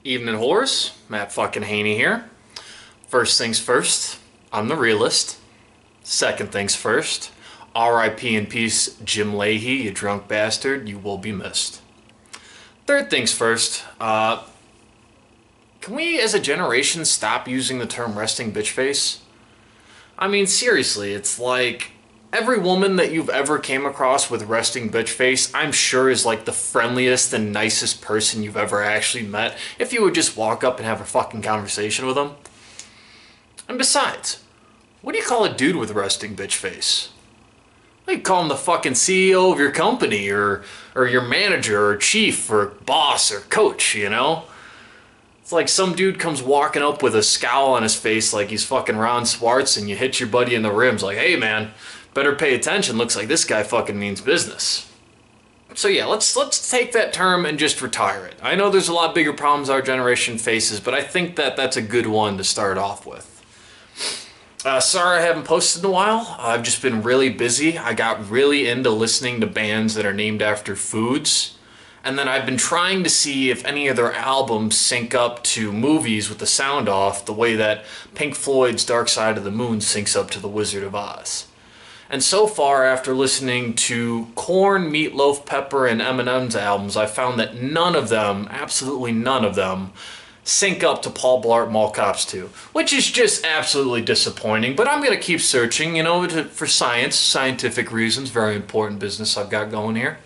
Evening whores, Matt fucking Haney here. First things first, I'm the realist. Second things first, R.I.P. in peace, Jim Leahy, you drunk bastard, you will be missed. Third things first, can we as a generation stop using the term resting bitch face? I mean, seriously, it's like every woman that you've ever came across with resting bitch face, I'm sure is like the friendliest and nicest person you've ever actually met if you would just walk up and have a fucking conversation with them. And besides, what do you call a dude with resting bitch face? You call him the fucking CEO of your company or your manager or chief or boss or coach, you know? It's like some dude comes walking up with a scowl on his face like he's fucking Ron Swartz and you hit your buddy in the ribs like, hey man, better pay attention, looks like this guy fucking means business. So yeah, let's take that term and just retire it. I know there's a lot bigger problems our generation faces, but I think that that's a good one to start off with. Sorry I haven't posted in a while. I've just been really busy. I got really into listening to bands that are named after foods. And then I've been trying to see if any of their albums sync up to movies with the sound off the way that Pink Floyd's Dark Side of the Moon syncs up to The Wizard of Oz. And so far, after listening to Korn, Meatloaf, Pepper, and Eminem's albums, I found that none of them, absolutely none of them, sync up to Paul Blart Mall Cops 2, which is just absolutely disappointing, but I'm going to keep searching, you know, for scientific reasons, very important business I've got going here.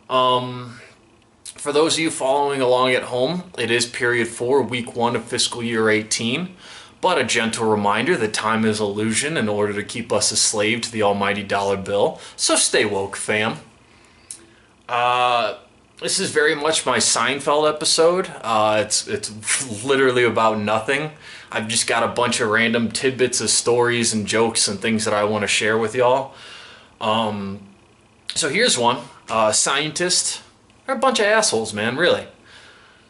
For those of you following along at home, it is period 4, week 1 of fiscal year 18, but a gentle reminder that time is illusion in order to keep us a slave to the almighty dollar bill, so stay woke, fam. This is very much my Seinfeld episode. It's literally about nothing. I've just got a bunch of random tidbits of stories and jokes and things that I want to share with y'all. So here's one. Scientists are a bunch of assholes, man, really.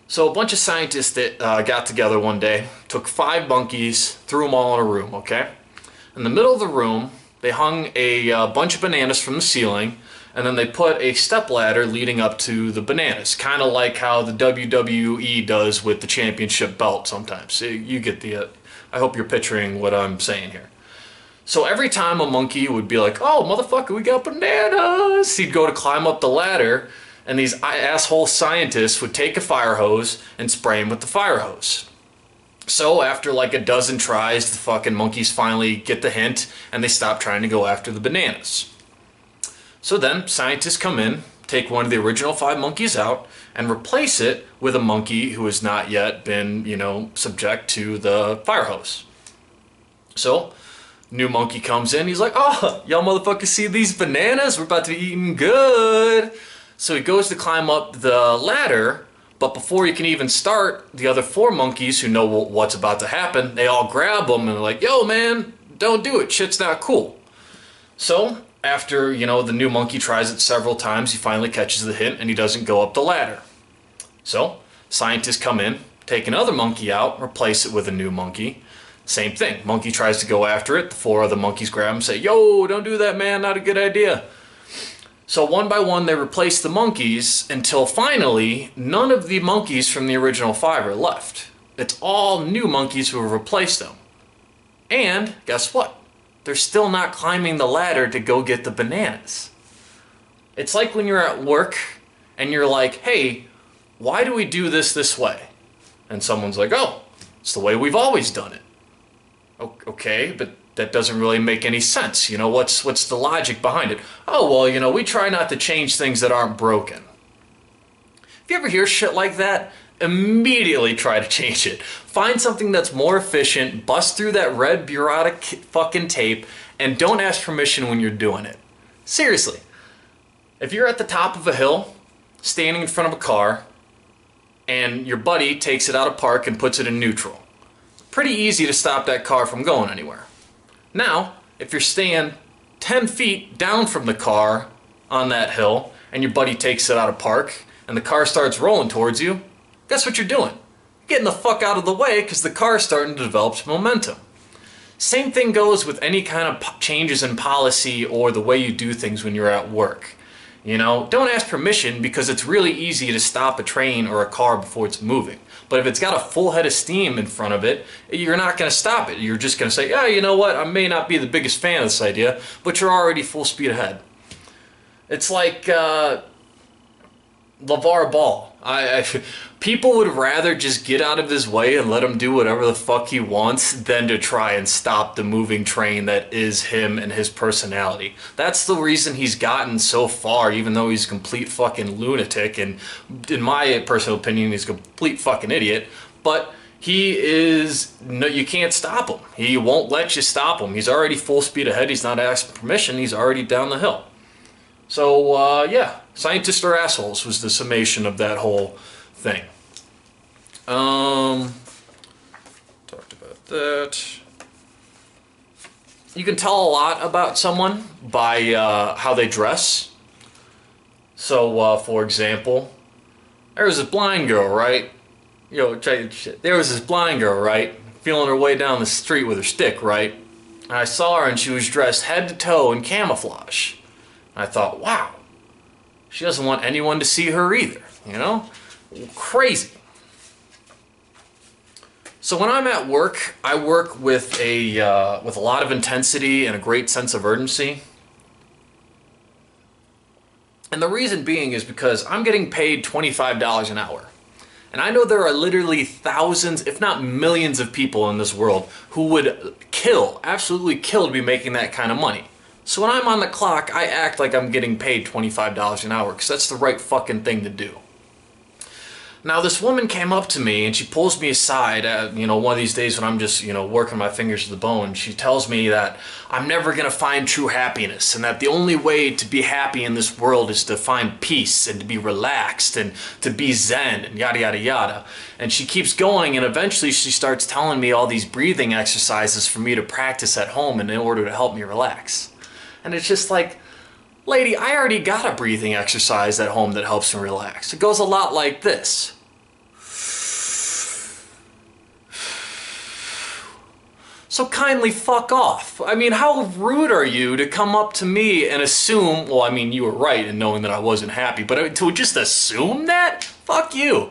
So a bunch of scientists that got together one day, took 5 monkeys, threw them all in a room, okay? In the middle of the room, they hung a bunch of bananas from the ceiling, and then they put a stepladder leading up to the bananas, kind of like how the WWE does with the championship belt sometimes. You get the, I hope you're picturing what I'm saying here. So every time a monkey would be like, oh, motherfucker, we got bananas, he'd go to climb up the ladder, and these asshole scientists would take a fire hose and spray him with the fire hose. So after like a dozen tries, the fucking monkeys finally get the hint, and they stop trying to go after the bananas. So then scientists come in, take one of the original 5 monkeys out, and replace it with a monkey who has not yet been, you know, subject to the fire hose. So new monkey comes in, he's like, oh, y'all motherfuckers see these bananas? We're about to be eating good. So he goes to climb up the ladder, but before he can even start, the other 4 monkeys who know what's about to happen, they all grab him and they're like, yo man, don't do it, shit's not cool. So after, you know, the new monkey tries it several times, he finally catches the hint and he doesn't go up the ladder. So scientists come in, take another monkey out, replace it with a new monkey. Same thing, monkey tries to go after it, the 4 other monkeys grab him and say, yo, don't do that, man, not a good idea. So one by one they replace the monkeys until finally none of the monkeys from the original 5 are left. It's all new monkeys who have replaced them. And guess what? They're still not climbing the ladder to go get the bananas. It's like when you're at work and you're like, hey, why do we do this way? And someone's like, oh, it's the way we've always done it. Okay, but that doesn't really make any sense. You know, what's the logic behind it? Oh, well, you know, we try not to change things that aren't broken. If you ever hear shit like that, immediately try to change it. Find something that's more efficient, bust through that red bureaucratic fucking tape, and don't ask permission when you're doing it. Seriously. If you're at the top of a hill, standing in front of a car, and your buddy takes it out of park and puts it in neutral, pretty easy to stop that car from going anywhere. Now, if you're staying 10 feet down from the car on that hill, and your buddy takes it out of park, and the car starts rolling towards you, guess what you're doing? You're getting the fuck out of the way because the car's starting to develop momentum. Same thing goes with any kind of changes in policy or the way you do things when you're at work. You know, don't ask permission because it's really easy to stop a train or a car before it's moving. But if it's got a full head of steam in front of it, you're not going to stop it. You're just going to say, yeah, you know what, I may not be the biggest fan of this idea, but you're already full speed ahead. It's like LeVar Ball. People would rather just get out of his way and let him do whatever the fuck he wants than to try and stop the moving train that is him and his personality. That's the reason he's gotten so far, even though he's a complete fucking lunatic, and in my personal opinion, he's a complete fucking idiot. But he is, no, you can't stop him. He won't let you stop him. He's already full speed ahead. He's not asking permission. He's already down the hill. So, yeah, scientists are assholes was the summation of that whole thing. Talked about that. You can tell a lot about someone by how they dress. So, for example, there was this blind girl, right? There was this blind girl, right? Feeling her way down the street with her stick, right? And I saw her and she was dressed head to toe in camouflage. I thought, wow, she doesn't want anyone to see her either, you know? Crazy. So when I'm at work, I work with a lot of intensity and a great sense of urgency. And the reason being is because I'm getting paid $25 an hour. And I know there are literally thousands, if not millions of people in this world who would kill, absolutely kill to be making that kind of money. So when I'm on the clock, I act like I'm getting paid $25 an hour because that's the right fucking thing to do. Now this woman came up to me and she pulls me aside, one of these days when I'm just, working my fingers to the bone. She tells me that I'm never going to find true happiness and that the only way to be happy in this world is to find peace and to be relaxed and to be zen and yada yada yada. And she keeps going and eventually she starts telling me all these breathing exercises for me to practice at home in order to help me relax. And it's just like, lady, I already got a breathing exercise at home that helps me relax. It goes a lot like this. So kindly fuck off. I mean, how rude are you to come up to me and assume, well, I mean, you were right in knowing that I wasn't happy, but to just assume that? Fuck you.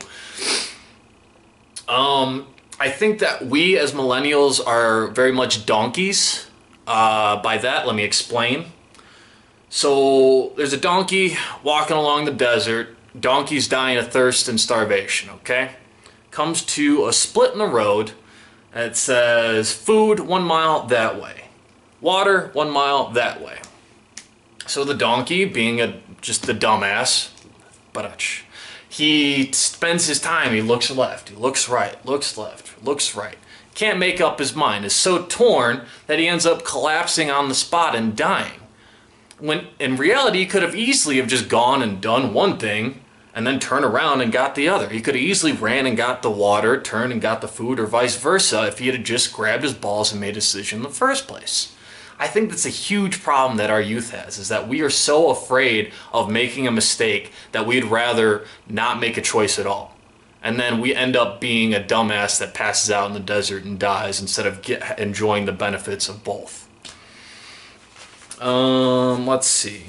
I think that we as millennials are very much donkeys. By that, let me explain. So there's a donkey walking along the desert. Donkey's dying of thirst and starvation, okay? Comes to a split in the road. And it says, food 1 mile that way. Water 1 mile that way. So the donkey, being just the dumbass, he spends his time, he looks left, he looks right, looks left, looks right. Can't make up his mind, is so torn that he ends up collapsing on the spot and dying. When in reality he could have easily have just gone and done one thing and then turned around and got the other. He could have easily ran and got the water, turned and got the food, or vice versa if he had just grabbed his balls and made a decision in the first place. I think that's a huge problem that our youth has, is that we are so afraid of making a mistake that we'd rather not make a choice at all. And then we end up being a dumbass that passes out in the desert and dies instead of enjoying the benefits of both. Let's see.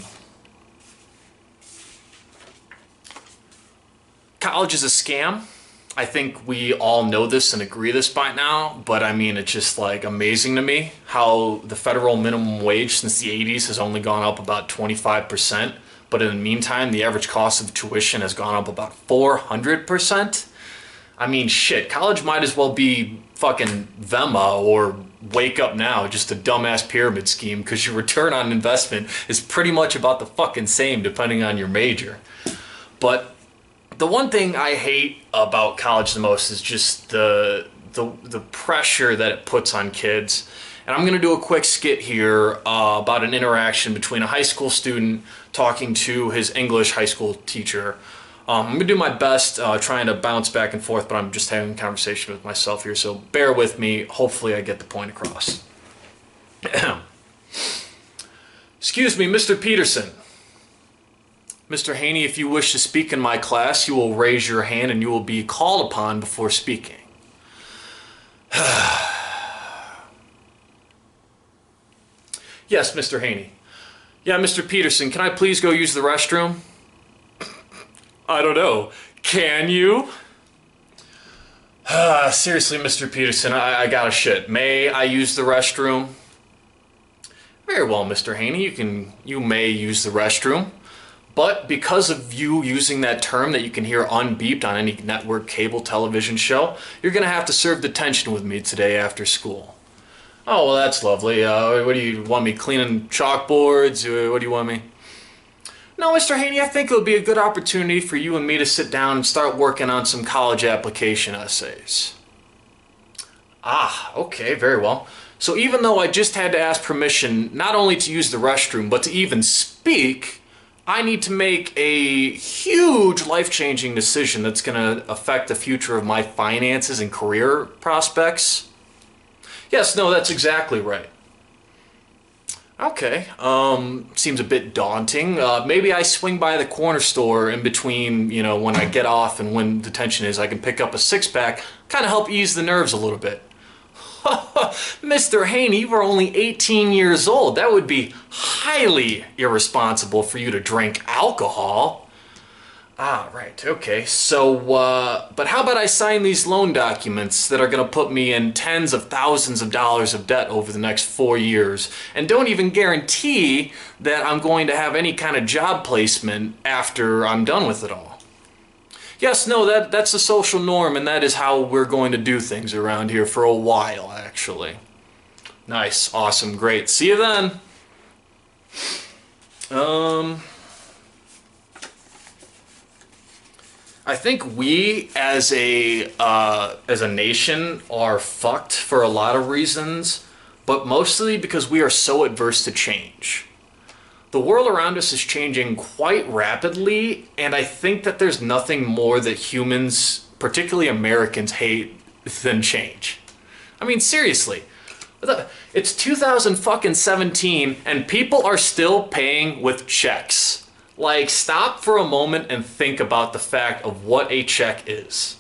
College is a scam. I think we all know this and agree this by now, but I mean, it's just like amazing to me how the federal minimum wage since the 80s has only gone up about 25%. But in the meantime, the average cost of tuition has gone up about 400%. I mean, shit, college might as well be fucking Venmo or Wake Up Now, just a dumbass pyramid scheme, because your return on investment is pretty much about the fucking same depending on your major. But the one thing I hate about college the most is just the pressure that it puts on kids. And I'm going to do a quick skit here about an interaction between a high school student talking to his English high school teacher. I'm going to do my best trying to bounce back and forth, but I'm just having a conversation with myself here, so bear with me. Hopefully I get the point across. Excuse me, Mr. Peterson. Mr. Haney, if you wish to speak in my class, you will raise your hand and you will be called upon before speaking. Yes, Mr. Haney. Yeah, Mr. Peterson, can I please go use the restroom? I don't know. Can you? Seriously, Mr. Peterson, I gotta shit. May I use the restroom? Very well, Mr. Haney, you may use the restroom. But because of you using that term that you can hear unbeeped on any network cable television show, you're gonna have to serve detention with me today after school. Oh, well, that's lovely. What do you want me cleaning chalkboards? What do you want me? No, Mr. Haney, I think it would be a good opportunity for you and me to sit down and start working on some college application essays. Ah, okay, very well. So even though I just had to ask permission not only to use the restroom, but to even speak, I need to make a huge life-changing decision that's going to affect the future of my finances and career prospects. Yes, no, that's exactly right. Okay, seems a bit daunting. Maybe I swing by the corner store in between, when I get off and when detention is, I can pick up a six-pack, kind of help ease the nerves a little bit. Mr. Haney, you are only 18 years old. That would be highly irresponsible for you to drink alcohol. Ah, right, okay. So, but how about I sign these loan documents that are going to put me in tens of thousands of dollars of debt over the next 4 years, and don't even guarantee that I'm going to have any kind of job placement after I'm done with it all. Yes, no, that's the social norm, and that is how we're going to do things around here for a while, actually. Nice, awesome, great. See you then. I think we as a nation are fucked for a lot of reasons, but mostly because we are so adverse to change. The world around us is changing quite rapidly, and I think that there's nothing more that humans, particularly Americans, hate than change. I mean, seriously. It's 2017 and people are still paying with checks. Like, stop for a moment and think about the fact of what a check is.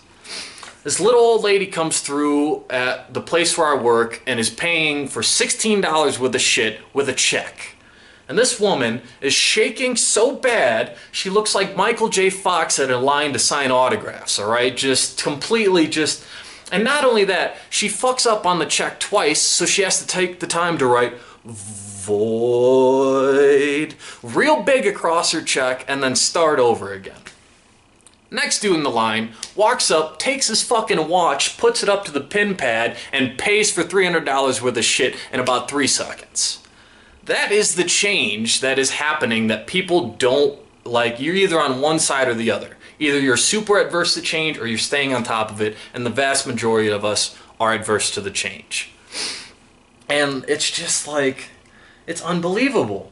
This little old lady comes through at the place where I work and is paying for $16 worth of shit with a check. And this woman is shaking so bad, she looks like Michael J. Fox at a line to sign autographs, alright? Just completely just... And not only that, she fucks up on the check twice, so she has to take the time to write void real big across her check and then start over again. Next dude in the line walks up, takes his fucking watch, puts it up to the pin pad, and pays for $300 worth of shit in about 3 seconds. That is the change that is happening that people don't like. You're either on one side or the other. Either you're super adverse to change or you're staying on top of it, and the vast majority of us are adverse to the change. And it's just like, it's unbelievable.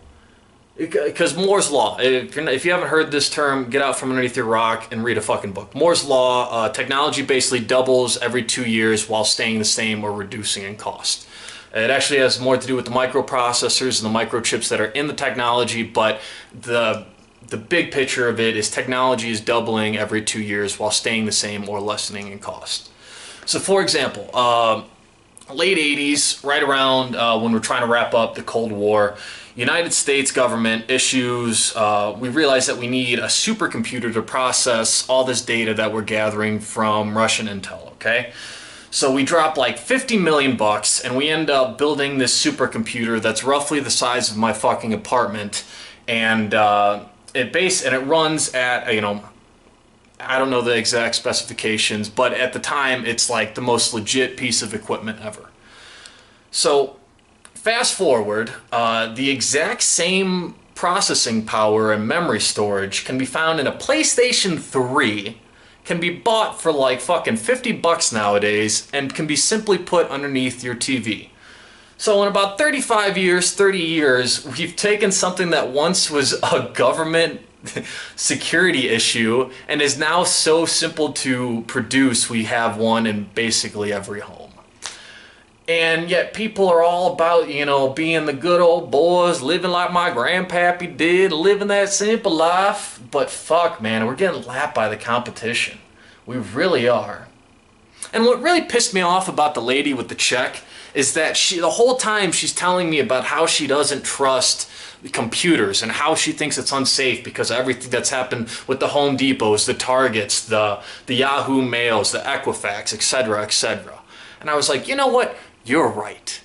Because Moore's Law, if you haven't heard this term, get out from underneath your rock and read a fucking book. Moore's Law, technology basically doubles every 2 years while staying the same or reducing in cost. It actually has more to do with the microprocessors and the microchips that are in the technology, but the big picture of it is technology is doubling every 2 years while staying the same or lessening in cost. So for example, late 80s, right around when we're trying to wrap up the Cold War, United States government issues, we realize that we need a supercomputer to process all this data that we're gathering from Russian intel, okay? So we drop like 50 million bucks and we end up building this supercomputer that's roughly the size of my fucking apartment, and it runs at, I don't know the exact specifications, but at the time it's like the most legit piece of equipment ever. So fast forward, the exact same processing power and memory storage can be found in a PlayStation 3, can be bought for like fucking 50 bucks nowadays, and can be simply put underneath your TV. So in about 30 years, we've taken something that once was a government security issue and is now so simple to produce, we have one in basically every home. And yet people are all about, being the good old boys, living like my grandpappy did, living that simple life. But fuck, man, we're getting lapped by the competition. We really are. And what really pissed me off about the lady with the check is that the whole time she's telling me about how she doesn't trust the computers and how she thinks it's unsafe because of everything that's happened with the Home Depots, the Targets, the Yahoo Mails, the Equifax, etc., etc. And I was like, you know what? You're right.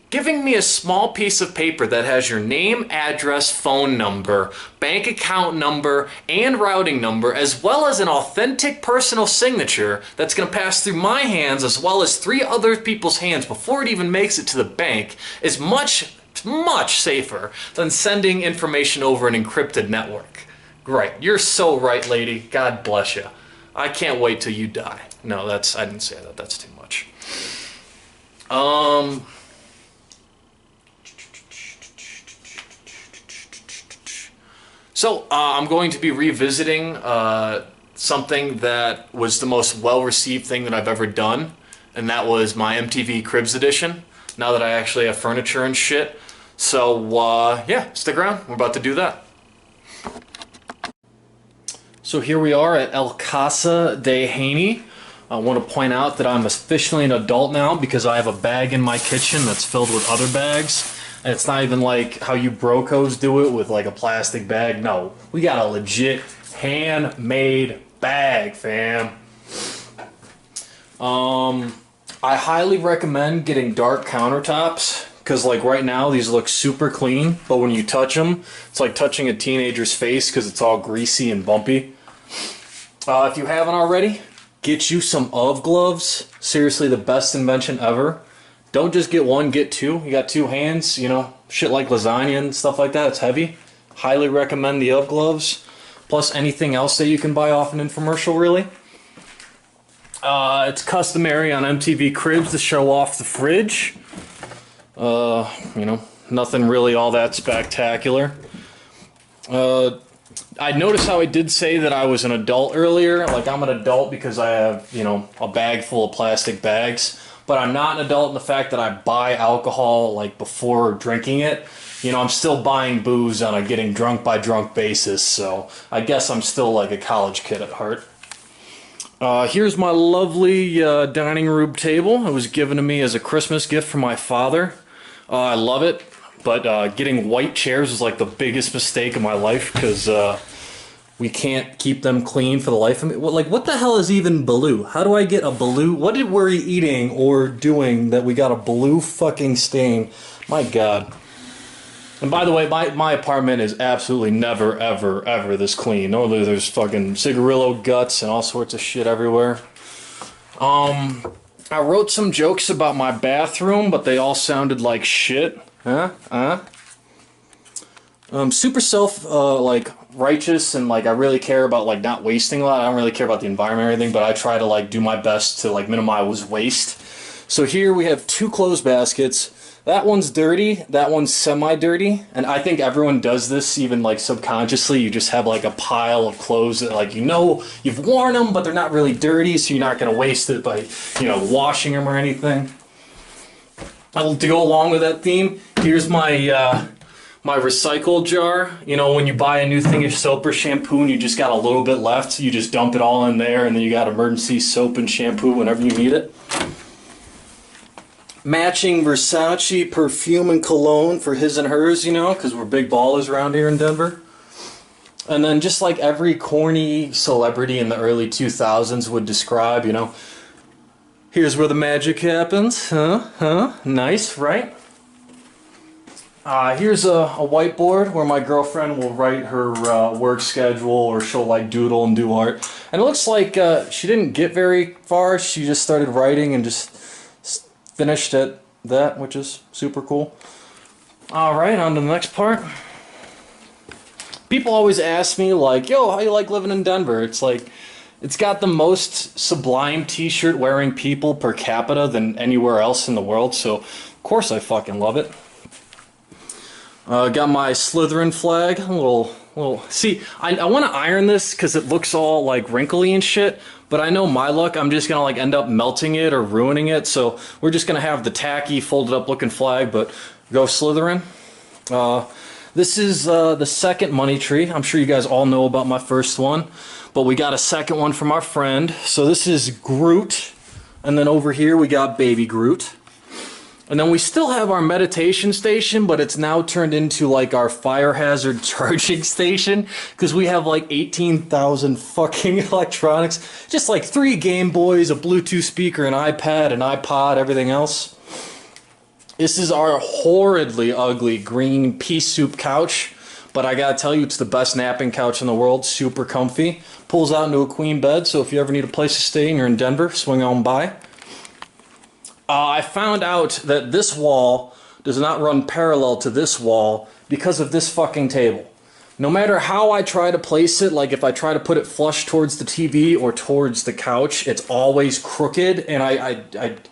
Giving me a small piece of paper that has your name, address, phone number, bank account number, and routing number, as well as an authentic personal signature that's going to pass through my hands as well as 3 other people's hands before it even makes it to the bank is much safer than sending information over an encrypted network. Right. You're so right, lady. God bless you. I can't wait till you die. No, I didn't say that. That's too much. So I'm going to be revisiting something that was the most well-received thing that I've ever done, and that was my MTV Cribs edition, now that I actually have furniture and shit. So yeah, stick around. We're about to do that. So here we are at El Casa de Haney. I want to point out that I'm officially an adult now because I have a bag in my kitchen that's filled with other bags. And it's not even like how you brocos do it with like a plastic bag. No, we got a legit handmade bag, fam. I highly recommend getting dark countertops because like right now these look super clean, but when you touch them, it's like touching a teenager's face because it's all greasy and bumpy. If you haven't already, get you some UV gloves. Seriously, the best invention ever. Don't just get one, get 2. You got 2 hands, you know, shit like lasagna and stuff like that. It's heavy. Highly recommend the UV gloves. Plus anything else that you can buy off an infomercial, really. It's customary on MTV Cribs to show off the fridge. You know, nothing really all that spectacular. I noticed how I did say that I was an adult earlier. Like, I'm an adult because I have, you know, a bag full of plastic bags. But I'm not an adult in the fact that I buy alcohol, like, before drinking it. You know, I'm still buying booze on a getting drunk by drunk basis. So, I guess I'm still, like, a college kid at heart. Here's my lovely dining room table. It was given to me as a Christmas gift from my father. I love it. But getting white chairs was like the biggest mistake of my life because we can't keep them clean for the life of me. Like, what the hell is even blue? How do I get a blue? What did we eating or doing that we got a blue fucking stain? My God. And by the way, my apartment is absolutely never, ever, ever this clean. Normally there's fucking cigarillo guts and all sorts of shit everywhere. I wrote some jokes about my bathroom, but they all sounded like shit. Super like righteous and like I really care about like not wasting a lot. I don't really care about the environment or anything, but I try to like do my best to like minimize waste. So here we have 2 clothes baskets. That one's dirty, that one's semi-dirty, and I think everyone does this even like subconsciously. You just have like a pile of clothes that like you know you've worn them, but they're not really dirty, so you're not gonna waste it by, you know, washing them or anything. To go along with that theme, here's my my recycle jar. You know, when you buy a new thing of soap or shampoo and you just got a little bit left, you just dump it all in there, and then you got emergency soap and shampoo whenever you need it. Matching Versace perfume and cologne for his and hers, you know, because we're big ballers around here in Denver. And then just like every corny celebrity in the early 2000s would describe, you know, here's where the magic happens, huh? Nice, right? Here's a whiteboard where my girlfriend will write her work schedule, or she'll like doodle and do art. And it looks like she didn't get very far. She just started writing and just finished at that, which is super cool. Alright, on to the next part. People always ask me like, yo, how you like living in Denver? It's like, it's got the most sublime t-shirt wearing people per capita than anywhere else in the world, so of course I fucking love it. Got my Slytherin flag, a little. See, I want to iron this because it looks all like wrinkly and shit, but I know my luck, I'm just gonna like end up melting it or ruining it, so we're just gonna have the tacky folded up looking flag, but go Slytherin. This is the second money tree. I'm sure you guys all know about my first one, but we got a second one from our friend. So this is Groot, And then over here we got Baby Groot. And then we still have our meditation station, but it's now turned into like our fire hazard charging station because we have like 18,000 fucking electronics. Just like 3 Game Boys, a Bluetooth speaker, an iPad, an iPod, everything else. This is our horridly ugly green pea soup couch, but I gotta tell you, it's the best napping couch in the world. Super comfy. Pulls out into a queen bed, so if you ever need a place to stay and you're in Denver, swing on by. I found out that this wall does not run parallel to this wall because of this fucking table. No matter how I try to place it, like if I try to put it flush towards the TV or towards the couch, it's always crooked, and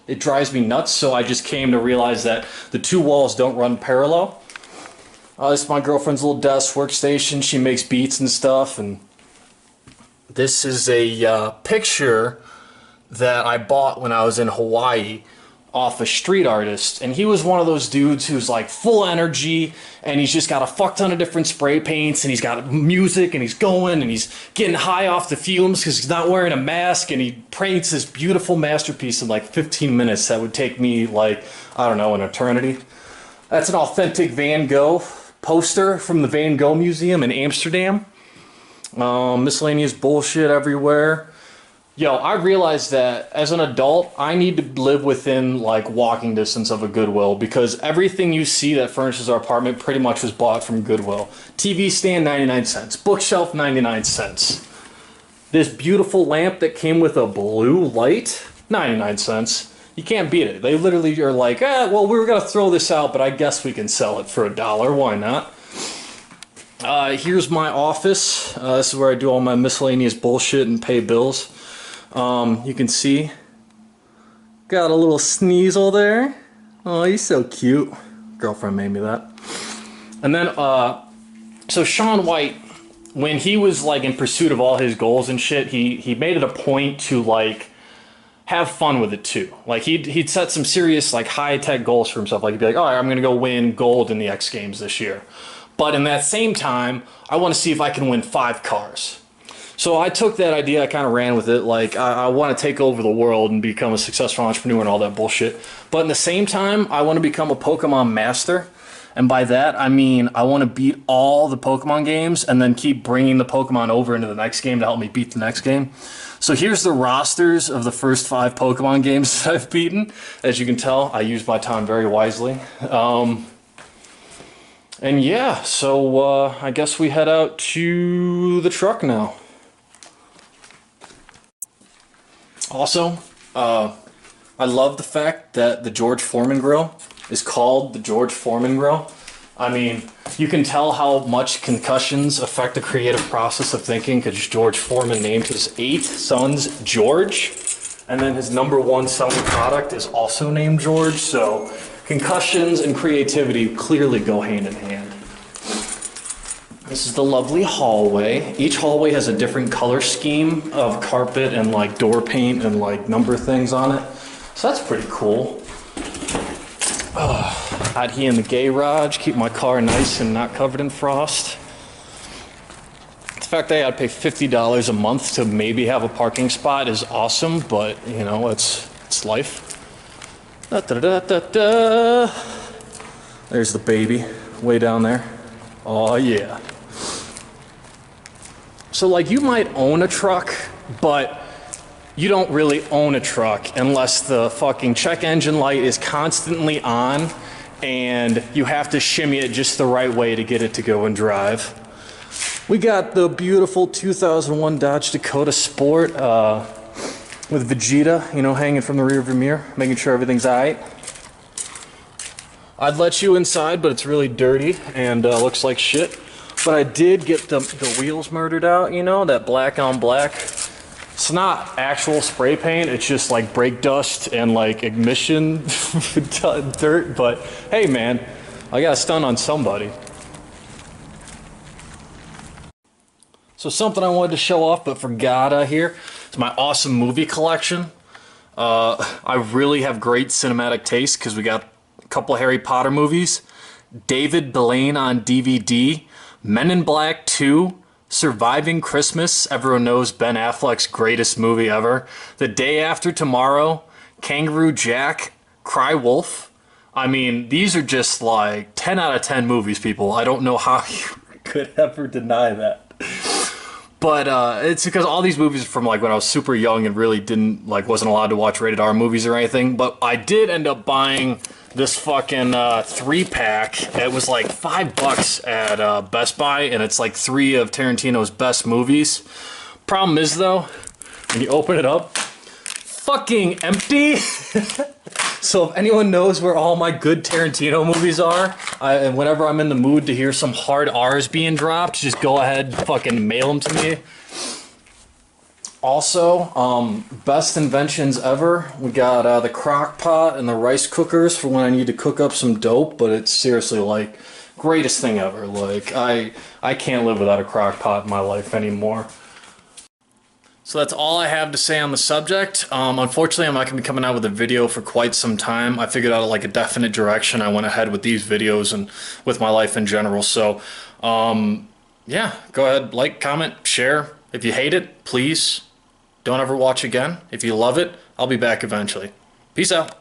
it drives me nuts, so I just came to realize that the 2 walls don't run parallel. This is my girlfriend's little desk workstation. She makes beats and stuff, and this is a picture that I bought when I was in Hawaii off a street artist, and he was one of those dudes who's like full energy, and he's just got a fuck ton of different spray paints, and he's got music, and he's going, and he's getting high off the fumes because he's not wearing a mask, and he paints this beautiful masterpiece in like 15 minutes that would take me like, I don't know, an eternity. That's an authentic Van Gogh poster from the Van Gogh Museum in Amsterdam. Miscellaneous bullshit everywhere. Yo, I realized that as an adult, I need to live within like walking distance of a Goodwill because everything you see that furnishes our apartment pretty much was bought from Goodwill. TV stand, 99 cents. Bookshelf, 99 cents. This beautiful lamp that came with a blue light, 99 cents. You can't beat it. They literally are like, well, we were going to throw this out, but I guess we can sell it for $1. Why not? Here's my office. This is where I do all my miscellaneous bullshit and pay bills. You can see, got a little sneasel there. Oh, he's so cute. Girlfriend made me that. And then, so Shaun White, when he was like in pursuit of all his goals and shit, he made it a point to like have fun with it too. Like he'd set some serious like high-tech goals for himself. Like he'd be like, all right, I'm gonna go win gold in the X Games this year. But in that same time, I want to see if I can win 5 cars. So I took that idea, I kind of ran with it, like I want to take over the world and become a successful entrepreneur and all that bullshit. But in the same time, I want to become a Pokemon master. And by that, I mean I want to beat all the Pokemon games and then keep bringing the Pokemon over into the next game to help me beat the next game. So here's the rosters of the first 5 Pokemon games that I've beaten. As you can tell, I use my time very wisely. And yeah, so I guess we head out to the truck now. Also, I love the fact that the George Foreman grill is called the George Foreman grill. I mean, you can tell how much concussions affect the creative process of thinking because George Foreman named his 8 sons George, and then his #1 selling product is also named George, so concussions and creativity clearly go hand in hand. This is the lovely hallway. Each hallway has a different color scheme of carpet and like door paint and like number things on it. So that's pretty cool. Out here in the garage, keep my car nice and not covered in frost. The fact that I gotta pay $50 a month to maybe have a parking spot is awesome, but you know, it's life. Da, da, da, da, da. There's the baby, way down there. Oh yeah. So like you might own a truck, but you don't really own a truck unless the fucking check engine light is constantly on and you have to shimmy it just the right way to get it to go and drive. We got the beautiful 2001 Dodge Dakota Sport with Vegeta, you know, hanging from the rearview mirror, making sure everything's alright. I'd let you inside, but it's really dirty and looks like shit. But I did get the wheels murdered out, you know, that black on black. It's not actual spray paint, it's just like brake dust and like ignition dirt, but hey man, I got a stunt on somebody. So something I wanted to show off but forgot here is my awesome movie collection. I really have great cinematic taste because we got a couple Harry Potter movies, David Blaine on DVD, Men in Black 2, Surviving Christmas, everyone knows Ben Affleck's greatest movie ever, The Day After Tomorrow, Kangaroo Jack, Cry Wolf. I mean, these are just like 10 out of 10 movies, people. I don't know how you could ever deny that. But it's because all these movies are from like when I was super young and really wasn't allowed to watch rated R movies or anything. But I did end up buying this fucking 3-pack. It was like $5 at Best Buy, and it's like 3 of Tarantino's best movies. Problem is though, when you open it up, fucking empty. So if anyone knows where all my good Tarantino movies are, and whenever I'm in the mood to hear some hard R's being dropped, just go ahead and fucking mail them to me. Also, best inventions ever. We got the crock pot and the rice cookers for when I need to cook up some dope, but it's seriously like greatest thing ever. Like I can't live without a crock pot in my life anymore. So that's all I have to say on the subject. Unfortunately, I'm not going to be coming out with a video for quite some time. I figured out like a definite direction. I went ahead with these videos and with my life in general. So, yeah, go ahead, like, comment, share. If you hate it, please don't ever watch again. If you love it, I'll be back eventually. Peace out.